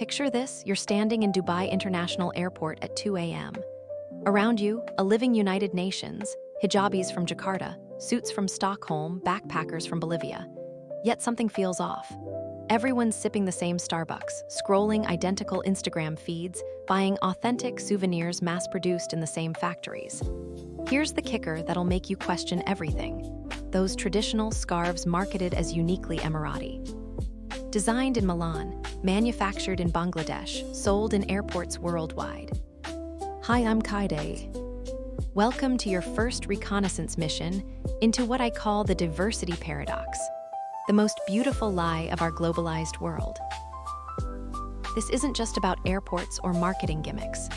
Picture this, you're standing in Dubai International Airport at 2 a.m. Around you, a living United Nations, hijabis from Jakarta, suits from Stockholm, backpackers from Bolivia. Yet something feels off. Everyone's sipping the same Starbucks, scrolling identical Instagram feeds, buying authentic souvenirs mass-produced in the same factories. Here's the kicker that'll make you question everything. Those traditional scarves marketed as uniquely Emirati. Designed in Milan, manufactured in Bangladesh, sold in airports worldwide. Hi, I'm Kaede. Welcome to your first reconnaissance mission into what I call the diversity paradox, the most beautiful lie of our globalized world. This isn't just about airports or marketing gimmicks.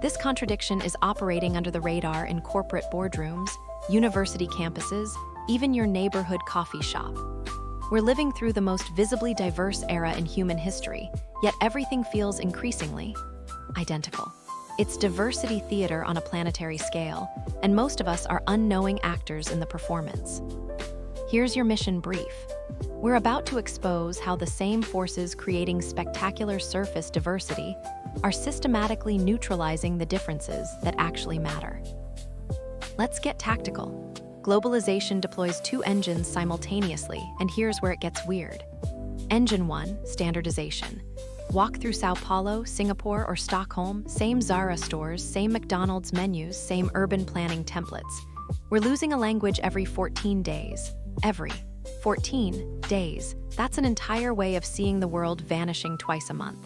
This contradiction is operating under the radar in corporate boardrooms, university campuses, even your neighborhood coffee shop. We're living through the most visibly diverse era in human history, yet everything feels increasingly identical. It's diversity theater on a planetary scale, and most of us are unknowing actors in the performance. Here's your mission brief. We're about to expose how the same forces creating spectacular surface diversity are systematically neutralizing the differences that actually matter. Let's get tactical. Globalization deploys two engines simultaneously, and here's where it gets weird. Engine 1, standardization. Walk through Sao Paulo, Singapore, or Stockholm, same Zara stores, same McDonald's menus, same urban planning templates. We're losing a language every 14 days. Every 14 days. That's an entire way of seeing the world vanishing twice a month.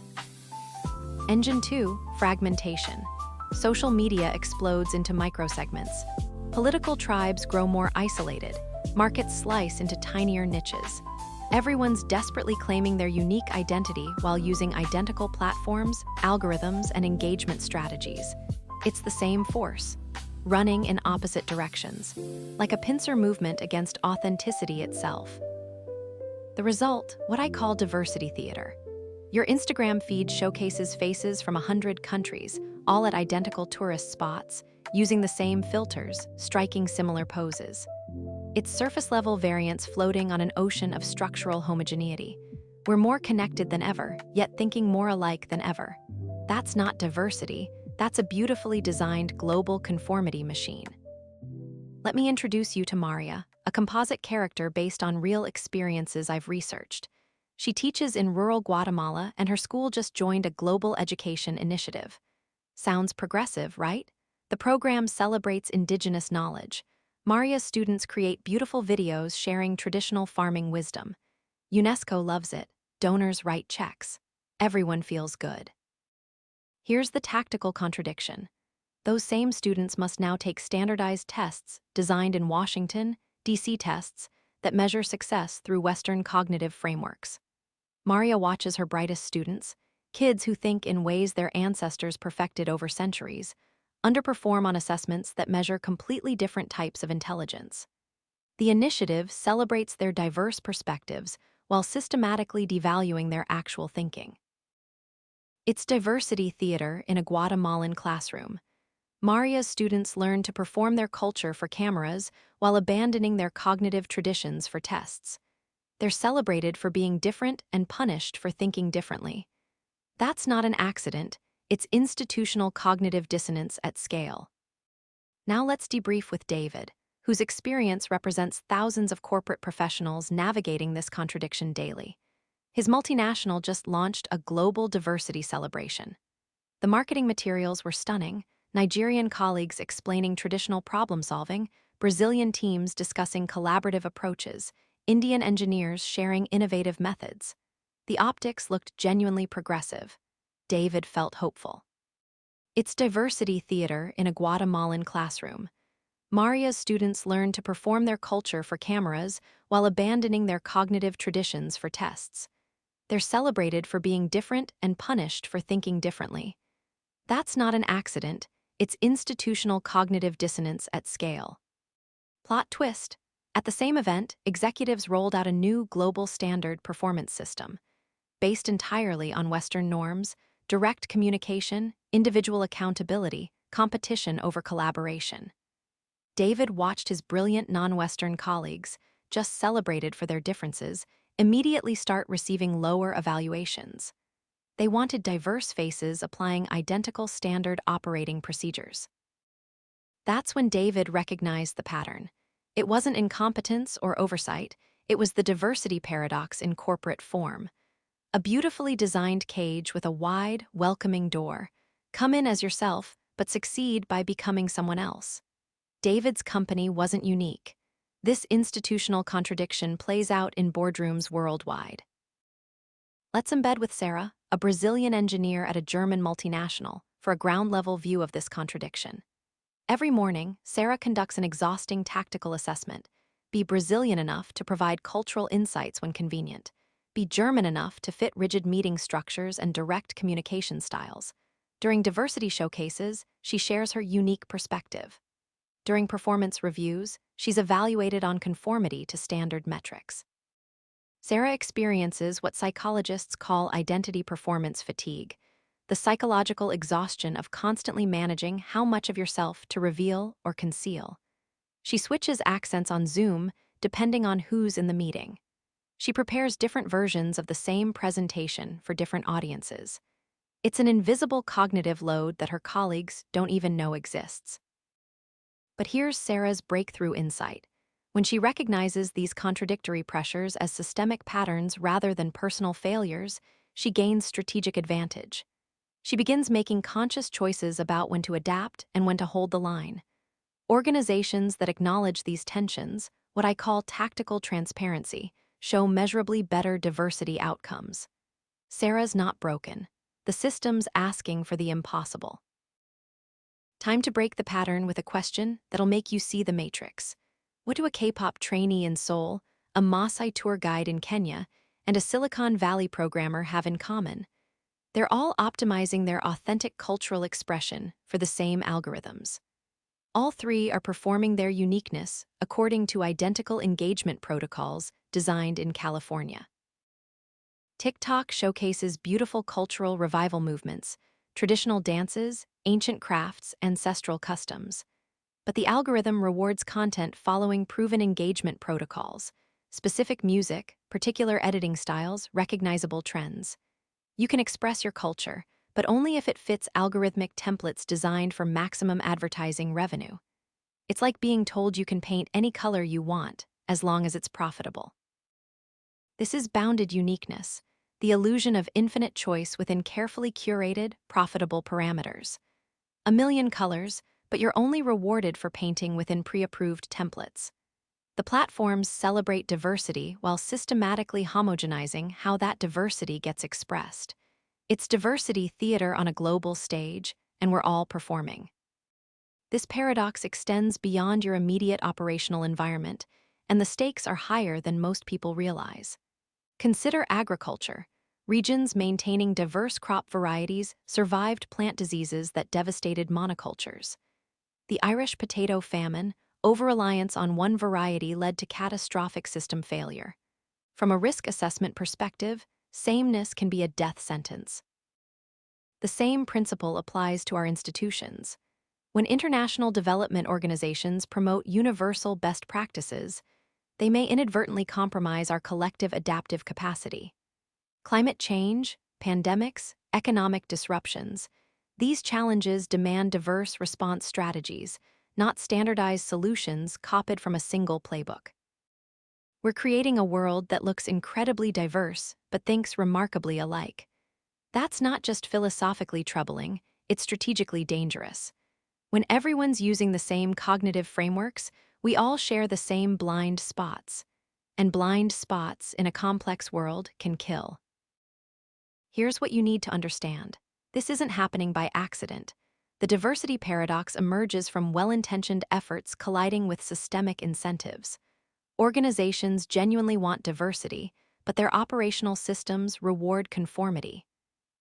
Engine 2, fragmentation. Social media explodes into microsegments. Political tribes grow more isolated. Markets slice into tinier niches. Everyone's desperately claiming their unique identity while using identical platforms, algorithms, and engagement strategies. It's the same force, running in opposite directions, like a pincer movement against authenticity itself. The result, what I call diversity theater. Your Instagram feed showcases faces from 100 countries, all at identical tourist spots, using the same filters, striking similar poses. It's surface-level variance floating on an ocean of structural homogeneity. We're more connected than ever, yet thinking more alike than ever. That's not diversity, that's a beautifully designed global conformity machine. Let me introduce you to Maria, a composite character based on real experiences I've researched. She teaches in rural Guatemala, and her school just joined a global education initiative. Sounds progressive, right? The program celebrates indigenous knowledge. Maria's students create beautiful videos sharing traditional farming wisdom. UNESCO loves it. Donors write checks. Everyone feels good. Here's the tactical contradiction. Those same students must now take standardized tests designed in Washington, D.C. tests that measure success through Western cognitive frameworks. Maria watches her brightest students, kids who think in ways their ancestors perfected over centuries, underperform on assessments that measure completely different types of intelligence. The initiative celebrates their diverse perspectives while systematically devaluing their actual thinking. It's diversity theater in a Guatemalan classroom. Maria's students learn to perform their culture for cameras while abandoning their cognitive traditions for tests. They're celebrated for being different and punished for thinking differently. That's not an accident. It's institutional cognitive dissonance at scale. Now let's debrief with David, whose experience represents thousands of corporate professionals navigating this contradiction daily. His multinational just launched a global diversity celebration. The marketing materials were stunning, Nigerian colleagues explaining traditional problem-solving, Brazilian teams discussing collaborative approaches, Indian engineers sharing innovative methods. The optics looked genuinely progressive. David felt hopeful. It's diversity theater in a Guatemalan classroom. Maria's students learn to perform their culture for cameras while abandoning their cognitive traditions for tests. They're celebrated for being different and punished for thinking differently. That's not an accident, it's institutional cognitive dissonance at scale. Plot twist. At the same event, executives rolled out a new global standard performance system. Based entirely on Western norms, direct communication, individual accountability, competition over collaboration. David watched his brilliant non-Western colleagues, just celebrated for their differences, immediately start receiving lower evaluations. They wanted diverse faces applying identical standard operating procedures. That's when David recognized the pattern. It wasn't incompetence or oversight, it was the diversity paradox in corporate form. A beautifully designed cage with a wide, welcoming door. Come in as yourself, but succeed by becoming someone else. David's company wasn't unique. This institutional contradiction plays out in boardrooms worldwide. Let's embed with Sarah, a Brazilian engineer at a German multinational, for a ground-level view of this contradiction. Every morning, Sarah conducts an exhausting tactical assessment. Be Brazilian enough to provide cultural insights when convenient. Be German enough to fit rigid meeting structures and direct communication styles. During diversity showcases, she shares her unique perspective. During performance reviews, she's evaluated on conformity to standard metrics. Sarah experiences what psychologists call identity performance fatigue, the psychological exhaustion of constantly managing how much of yourself to reveal or conceal. She switches accents on Zoom depending on who's in the meeting. She prepares different versions of the same presentation for different audiences. It's an invisible cognitive load that her colleagues don't even know exists. But here's Sarah's breakthrough insight. When she recognizes these contradictory pressures as systemic patterns rather than personal failures, she gains strategic advantage. She begins making conscious choices about when to adapt and when to hold the line. Organizations that acknowledge these tensions, what I call tactical transparency, show measurably better diversity outcomes. Sarah's not broken. The system's asking for the impossible. Time to break the pattern with a question that'll make you see the matrix. What do a K-pop trainee in Seoul, a Maasai tour guide in Kenya, and a Silicon Valley programmer have in common? They're all optimizing their authentic cultural expression for the same algorithms. All three are performing their uniqueness according to identical engagement protocols designed in California. TikTok showcases beautiful cultural revival movements, traditional dances, ancient crafts, ancestral customs. But the algorithm rewards content following proven engagement protocols, specific music, particular editing styles, recognizable trends. You can express your culture, but only if it fits algorithmic templates designed for maximum advertising revenue. It's like being told you can paint any color you want, as long as it's profitable. This is bounded uniqueness, the illusion of infinite choice within carefully curated, profitable parameters. A million colors, but you're only rewarded for painting within pre-approved templates. The platforms celebrate diversity while systematically homogenizing how that diversity gets expressed. It's diversity theater on a global stage, and we're all performing. This paradox extends beyond your immediate operational environment, and the stakes are higher than most people realize. Consider agriculture. Regions maintaining diverse crop varieties survived plant diseases that devastated monocultures. The Irish potato famine, over-reliance on one variety led to catastrophic system failure. From a risk assessment perspective, sameness can be a death sentence. The same principle applies to our institutions. When international development organizations promote universal best practices, they may inadvertently compromise our collective adaptive capacity. Climate change, pandemics, economic disruptions, these challenges demand diverse response strategies, not standardized solutions copied from a single playbook. We're creating a world that looks incredibly diverse but thinks remarkably alike. That's not just philosophically troubling, it's strategically dangerous. When everyone's using the same cognitive frameworks, we all share the same blind spots. And blind spots in a complex world can kill. Here's what you need to understand. This isn't happening by accident. The diversity paradox emerges from well-intentioned efforts colliding with systemic incentives. Organizations genuinely want diversity, but their operational systems reward conformity.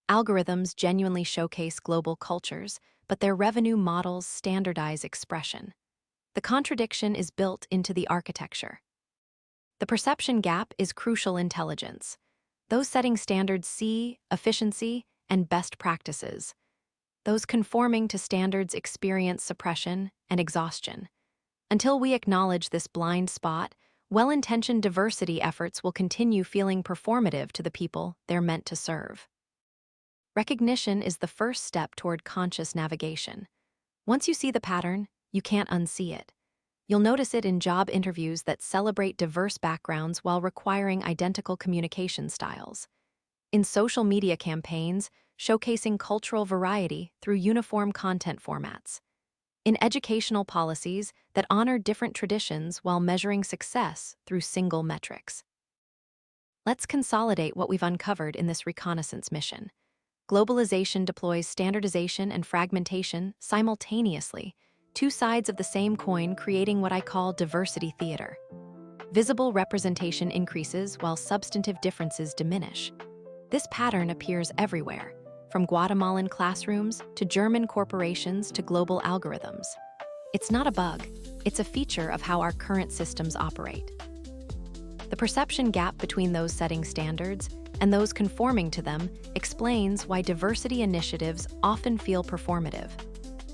Algorithms genuinely showcase global cultures, but their revenue models standardize expression. The contradiction is built into the architecture. The perception gap is crucial intelligence. Those setting standards see efficiency and best practices. Those conforming to standards experience suppression and exhaustion. Until we acknowledge this blind spot, well-intentioned diversity efforts will continue feeling performative to the people they're meant to serve. Recognition is the first step toward conscious navigation. Once you see the pattern, you can't unsee it. You'll notice it in job interviews that celebrate diverse backgrounds while requiring identical communication styles. In social media campaigns, showcasing cultural variety through uniform content formats. In educational policies that honor different traditions while measuring success through single metrics. Let's consolidate what we've uncovered in this reconnaissance mission. Globalization deploys standardization and fragmentation simultaneously, two sides of the same coin creating what I call diversity theater. Visible representation increases while substantive differences diminish. This pattern appears everywhere, from Guatemalan classrooms to German corporations to global algorithms. It's not a bug, it's a feature of how our current systems operate. The perception gap between those setting standards and those conforming to them explains why diversity initiatives often feel performative.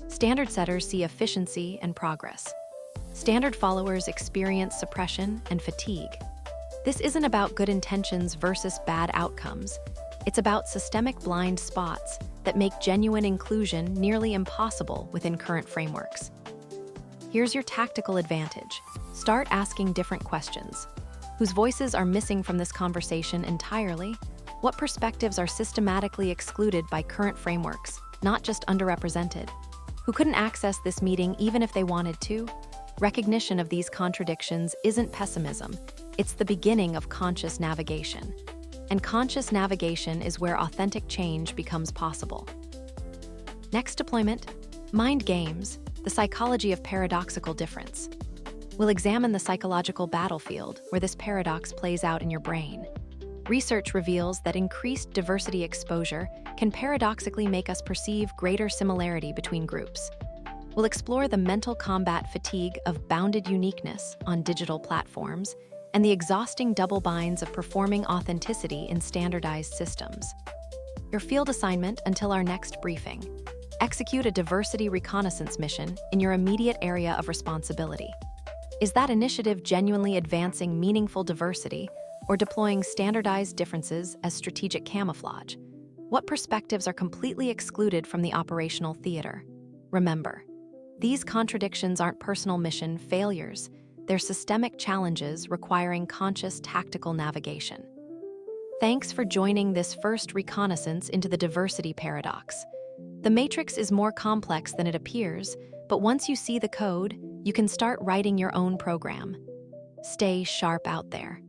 Standard setters see efficiency and progress. Standard followers experience suppression and fatigue. This isn't about good intentions versus bad outcomes. It's about systemic blind spots that make genuine inclusion nearly impossible within current frameworks. Here's your tactical advantage. Start asking different questions. Whose voices are missing from this conversation entirely? What perspectives are systematically excluded by current frameworks, not just underrepresented? Who couldn't access this meeting even if they wanted to? Recognition of these contradictions isn't pessimism, it's the beginning of conscious navigation. And conscious navigation is where authentic change becomes possible. Next deployment, Mind Games, the psychology of paradoxical difference. We'll examine the psychological battlefield where this paradox plays out in your brain. Research reveals that increased diversity exposure can paradoxically make us perceive greater similarity between groups. We'll explore the mental combat fatigue of bounded uniqueness on digital platforms and the exhausting double binds of performing authenticity in standardized systems. Your field assignment until our next briefing: execute a diversity reconnaissance mission in your immediate area of responsibility. Is that initiative genuinely advancing meaningful diversity or deploying standardized differences as strategic camouflage? What perspectives are completely excluded from the operational theater? Remember, these contradictions aren't personal mission failures, they're systemic challenges requiring conscious tactical navigation. Thanks for joining this first reconnaissance into the diversity paradox. The matrix is more complex than it appears, but once you see the code, you can start writing your own program. Stay sharp out there.